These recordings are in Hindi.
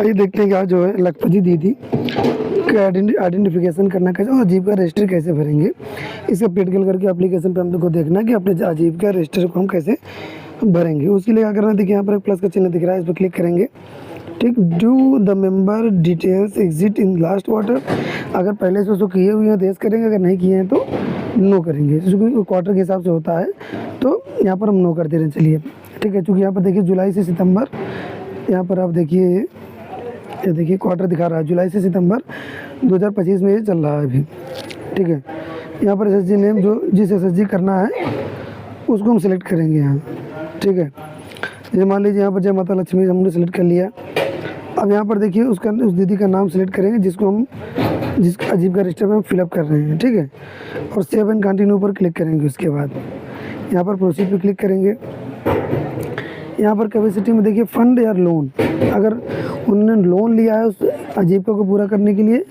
आइए देखते हैं कि आज जो है लखपति दीदी का आइडेंटिफिकेशन करना कैसे और अजीब का रजिस्टर कैसे भरेंगे। इसका प्रैक्टिकल करके एप्लीकेशन पे हम लोग को देखना है कि अपने अजीब का रजिस्टर को हम कैसे भरेंगे। उसके लिए क्या करना है, देखिए यहाँ पर एक प्लस का चिन्ह दिख रहा है, इस पर क्लिक करेंगे। ठीक, do the member details exit in last quarter. अगर पहले से उसको किए हुए हैं तो यस करेंगे, अगर नहीं किए हैं तो नो करेंगे। क्योंकि क्वार्टर के हिसाब से होता है तो यहाँ पर हम नो कर दे रहे हैं। चलिए ठीक है, चूँकि यहाँ पर देखिए जुलाई से सितंबर, यहाँ पर आप देखिए ये देखिए क्वार्टर दिखा रहा है, जुलाई से सितंबर 2025 में ये चल रहा है अभी। ठीक है, यहाँ पर एसएसजी नेम जो जिस एसएसजी करना है उसको हम सिलेक्ट करेंगे यहाँ। ठीक है, जैसे मान लीजिए यहाँ पर जय माता लक्ष्मी हमने सेलेक्ट कर लिया। अब यहाँ पर देखिए उस दीदी का नाम सेलेक्ट करेंगे जिसको हम जिस अजीब का रजिस्टर में हम फिलअप कर रहे हैं। ठीक है, और सेव एंड कंटिन्यू पर क्लिक करेंगे। उसके बाद यहाँ पर प्रोसीड पर क्लिक करेंगे। यहाँ पर कैपेसिटी में देखिए फंड या लोन, अगर उन्होंने लोन लिया है उस अजीविका को पूरा करने के लिए,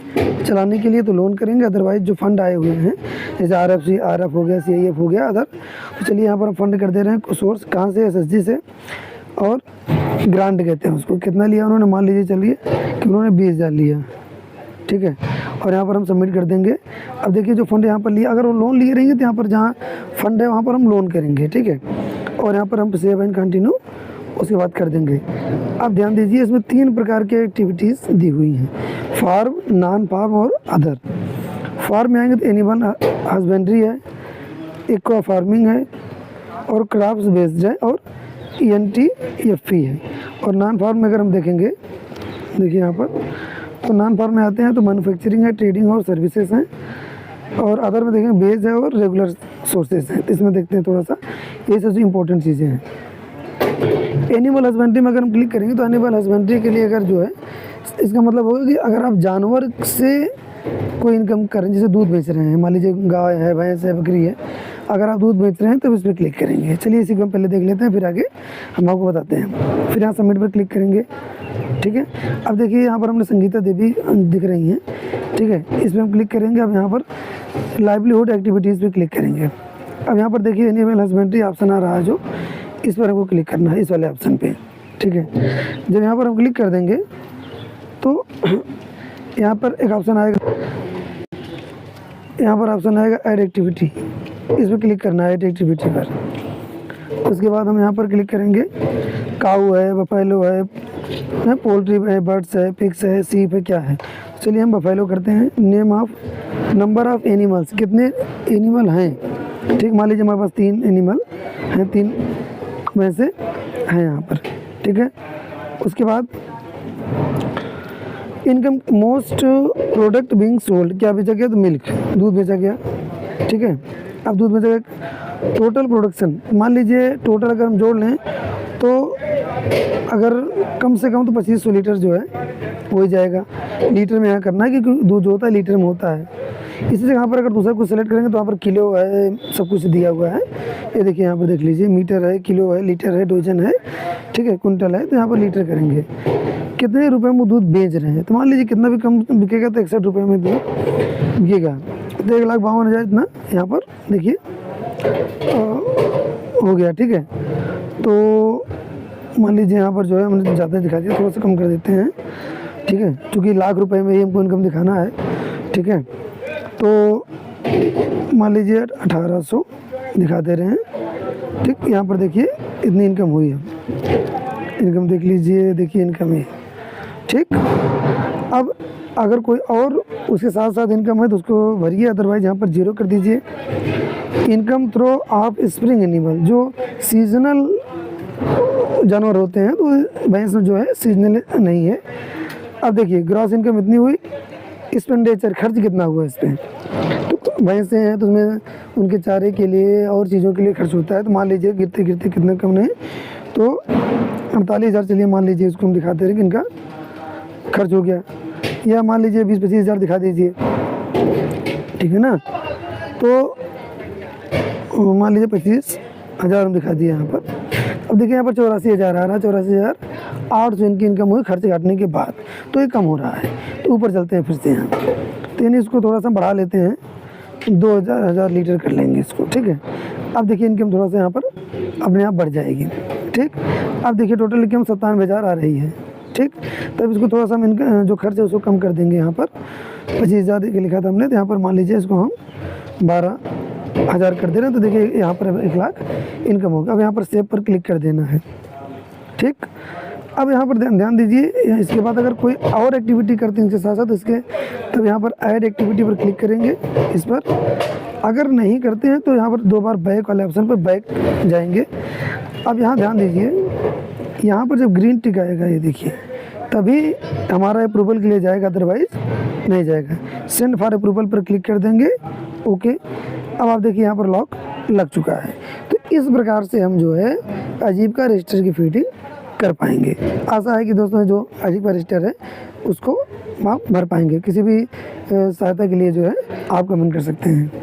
चलाने के लिए, तो लोन करेंगे। अदरवाइज जो फंड आए हुए हैं जैसे आरएफ हो गया, सीआईएफ हो गया अदर, तो चलिए यहाँ पर हम फंड कर दे रहे हैं। सोर्स कहाँ से, एसएसजी से, और ग्रांट कहते हैं उसको। कितना लिया उन्होंने, मान लीजिए चलिए कि उन्होंने 20,000 लिया। ठीक है, और यहाँ पर हम सबमिट कर देंगे। अब देखिए जो फंड यहाँ पर लिया, अगर वो लोन लिए रहेंगे तो यहाँ पर जहाँ फंड है वहाँ पर हम लोन करेंगे। ठीक है, और यहाँ पर हम सेव एंड कंटिन्यू उसके बाद कर देंगे। अब ध्यान दीजिए इसमें 3 प्रकार के एक्टिविटीज़ दी हुई हैं, फार्म, नॉन फार्म और अदर। फार्म में आएंगे तो एनिमल हस्बेंड्री है, एक्वा फार्मिंग है, और क्राफ्ट्स बेस्ड है, और ENTFP है। और नॉन फार्म में अगर हम देखेंगे, देखिए यहाँ पर, तो नॉन फार्म में आते हैं तो मैन्युफैक्चरिंग है, ट्रेडिंग और सर्विसेज हैं, और अदर में देखेंगे बेज है और रेगुलर सोर्सेज हैं। इसमें देखते हैं थोड़ा सा, ये सबसे इम्पोर्टेंट चीज़ें हैं। एनिमल हस्बेंड्री में अगर हम क्लिक करेंगे तो एनिमल हस्बेंड्री के लिए अगर जो है, इसका मतलब होगा कि अगर आप जानवर से कोई इनकम कर रहे हैं, जैसे दूध बेच रहे हैं, मान लीजिए गाय है, भैंस है, बकरी है, अगर आप दूध बेच रहे हैं तो इस पर क्लिक करेंगे। चलिए इसी को हम पहले देख लेते हैं, फिर आगे हम आपको बताते हैं। फिर यहाँ सबमिट पर क्लिक करेंगे। ठीक है, अब देखिए यहाँ पर हमने संगीता देवी दिख रही हैं। ठीक है, इस पर हम क्लिक करेंगे। अब यहाँ पर लाइवलीहुड एक्टिविटीज़ पे क्लिक करेंगे। अब यहाँ पर देखिए एनिमल हस्बेंड्री ऑप्शन आ रहा है, जो इस पर हमको क्लिक करना है, इस वाले ऑप्शन पे। ठीक है, जब यहाँ पर हम क्लिक कर देंगे तो यहाँ पर एक ऑप्शन आएगा, यहाँ पर ऑप्शन आएगा ऐड एक्टिविटी, इस पर क्लिक करना है, ऐड एक्टिविटी पर। उसके बाद हम यहाँ पर क्लिक करेंगे। काऊ है, बफेलो है, पोल्ट्री है, बर्ड्स है, पिग्स है, सीप है, क्या है। चलिए हम बफेलो करते हैं। Name of, number of animals, कितने एनिमल हैं। ठीक, मान लीजिए हमारे पास 3 एनिमल हैं, 3 में से हैं यहाँ पर। ठीक है, उसके बाद income, most product being sold, क्या बेचा गया, तो मिल्क, दूध बेचा गया। ठीक है, अब दूध बेचा गया। टोटल प्रोडक्शन, मान लीजिए टोटल अगर हम जोड़ लें तो अगर कम से कम तो 2500 लीटर जो है हो ही जाएगा। लीटर में यहाँ करना है क्योंकि दूध जो होता है लीटर में होता है। इसी से यहाँ पर अगर दूसरा कुछ सेलेक्ट करेंगे तो यहाँ पर किलो है, सब कुछ दिया हुआ है। ये देखिए यहाँ पर देख लीजिए, मीटर है, किलो है, लीटर है, डोजन है। ठीक है, कुंटल है, तो यहाँ पर लीटर करेंगे। कितने रुपए में दूध बेच रहे हैं, तो मान लीजिए कितना भी कम बिकेगा तो 61 रुपये में दूध बिकेगा, तो 1,52,000 इतना यहाँ पर देखिए हो गया। ठीक है, तो मान लीजिए यहाँ पर जो है हमने ज़्यादा दिखा दिया, थोड़ा सा कम कर देते हैं। ठीक है, क्योंकि लाख रुपए में ही हमको इनकम दिखाना है। ठीक है, तो मान लीजिए 1800 दिखा दे रहे हैं। ठीक, यहाँ पर देखिए इतनी इनकम हुई है, इनकम देख लीजिए, देखिए इनकम है। ठीक, अब अगर कोई और उसके साथ साथ इनकम है तो उसको भरिए, अदरवाइज यहाँ पर 0 कर दीजिए। Income through offspring animal, जो सीजनल जानवर होते हैं, तो भैंस जो है सीजनल नहीं है। अब देखिए ग्रॉस इनकम इतनी हुई, एक्सपेंडिचर खर्च कितना हुआ इस पर, तो भैंसें हैं तो उसमें उनके चारे के लिए और चीज़ों के लिए खर्च होता है। तो मान लीजिए गिरते गिरते कितना कम नहीं तो 48,000, चलिए मान लीजिए इसको हम दिखाते हैं कि इनका खर्च हो गया, या मान लीजिए 20-25,000 दिखा दीजिए। ठीक है ना, तो मान लीजिए 25,000 हम दिखा दिए यहाँ पर। अब देखिए यहाँ पर 84,000 आ रहा है, 84,800 इनकी इनकम हुई खर्च काटने के बाद, तो ये कम हो रहा है। तो ऊपर चलते हैं फिर से यहाँ, तो यानी इसको थोड़ा सा बढ़ा लेते हैं, 2,000 लीटर कर लेंगे इसको। ठीक है, अब देखिए इनकम थोड़ा सा यहाँ पर अपने आप बढ़ जाएगी। ठीक, अब देखिए टोटल इनकम 97,000 आ रही है। ठीक। तब इसको थोड़ा सा हम इनका जो खर्च है उसको कम कर देंगे। यहाँ पर 25,000 के लिखा था हमने, तो यहाँ पर मान लीजिए इसको हम 12,000 कर दे रहे हैं। तो देखिए यहाँ पर 1 लाख इनकम होगा। अब यहाँ पर सेव पर क्लिक कर देना है, ठीक। अब यहाँ पर ध्यान दीजिए, इसके बाद अगर कोई और एक्टिविटी करते हैं इसके साथ साथ इसके, तब यहाँ पर ऐड एक्टिविटी पर क्लिक करेंगे इस पर। अगर नहीं करते हैं तो यहाँ पर 2 बार बैक वाले ऑप्शन पर बैक जाएंगे। अब यहाँ ध्यान दीजिए, यहाँ पर जब ग्रीन टिक आएगा ये देखिए, तभी हमारा अप्रूवल के लिए जाएगा, अदरवाइज नहीं जाएगा। सेंड फॉर अप्रूवल पर क्लिक कर देंगे, ओके। अब आप देखिए यहाँ पर लॉक लग चुका है। तो इस प्रकार से हम जो है आजीविका रजिस्टर की फिटिंग कर पाएंगे। आशा है कि दोस्तों जो आजीविका रजिस्टर है उसको आप भर पाएंगे। किसी भी सहायता के लिए जो है आप कमेंट कर सकते हैं।